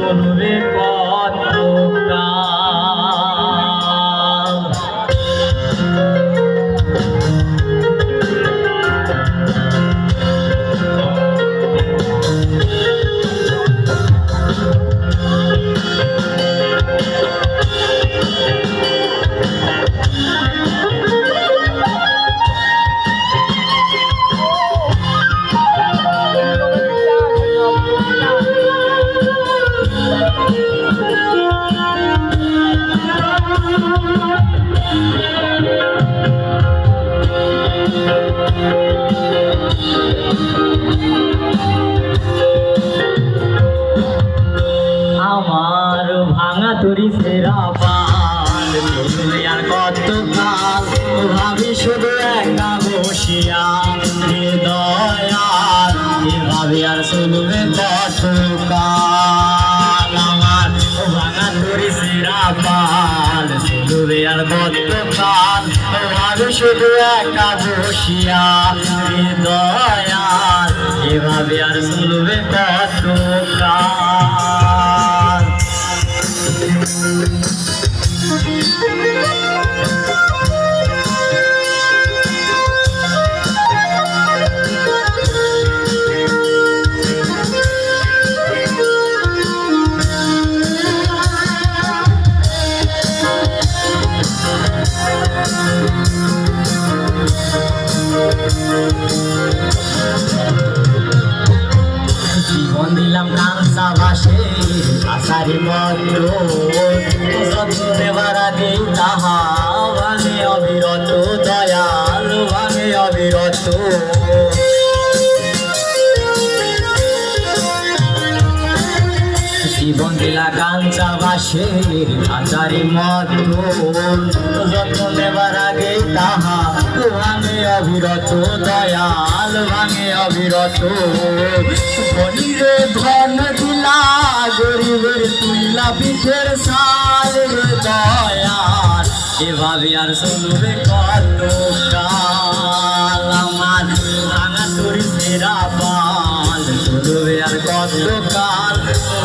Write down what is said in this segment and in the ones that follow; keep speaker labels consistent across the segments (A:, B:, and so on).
A: চলবে কতকাল। আমার ভাঙা তরি সেরা পাল চলবে আর কতকাল, ভাবি শুধু একা বসিয়া হৃদয়ার, এভাবে আর চলবে কতকাল। আমার ভাঙা তরি সেরা পাল চলবে আর কতকাল, ভাবি শুধু একা বসিয়া হৃদয়ার, এভাবে আর চলবে কতকাল। জীবন দিলাম কাঁচা ভাসে আষাঢ়ি মন্ত্র, যত্ন নেবার আগে তাহা ভাঙে অবিরত, দয়াল ভাঙে অবিরত। জীবন দিলা কাঞ্চা বাসের আচারি মতন, যত্ন নেবার আগে তাহা ভাঙে অবিরত, দয়াল ভাঙে অবিরত। ধনীরে ধন দিলা গরিবের তুইলা পিঠের সাল রে দয়াল, এভাবে আর চলবে কতকাল। আমার ভাঙা তরি সেরা পাল চলবে আর কতকাল,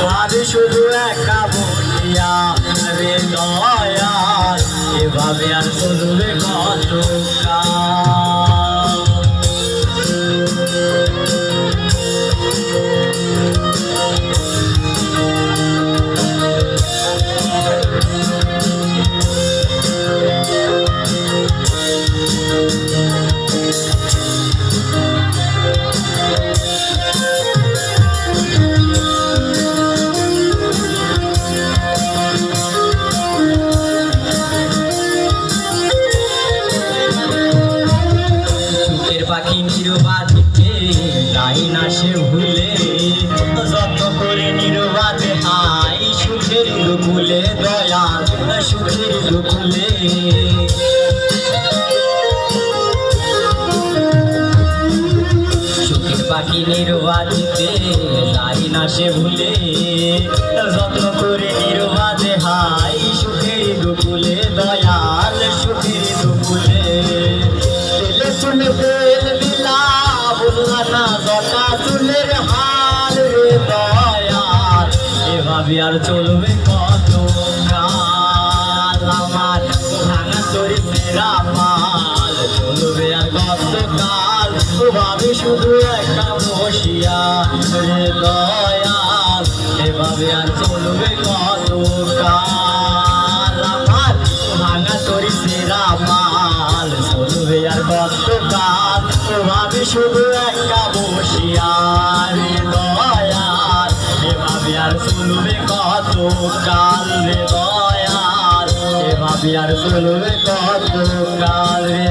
A: ভাবি শুধু একা বসিয়া রে দয়াল, এভাবে আর চলবে কতকাল। পাখি নির্বাচিতে যাই না সে ভুলে, যত করে নির্বাচে আই সুখের দুকুলে দয়াল, সুখের দুকুলে। সুখের পাখি নির্বাচিতে যাই না সে ভুলে, যত করে নির্বাচে হাই সুখের দুকুলে দয়াল, সুখের দুকুলে। শুনে তেল দিলা বুঝলা না জটা চুলের হাল রে দয়াল, এভাবে আর চলবে কতকাল। আমার ভাঙা তরি সেরা পাল চলবে আর কতকাল, ভাবি শুধু একা বসিয়া রে দয়াল, এভাবে আর চলবে কতকাল। আমার ভাঙা তরি সেরা পাল চলবে আর কতকাল, ভাবি শুধু একা বসিয়া রে দয়াল, এভাবে আর চলবে কতকাল রে দয়াল, এভাবে আর চলবে কতকাল রে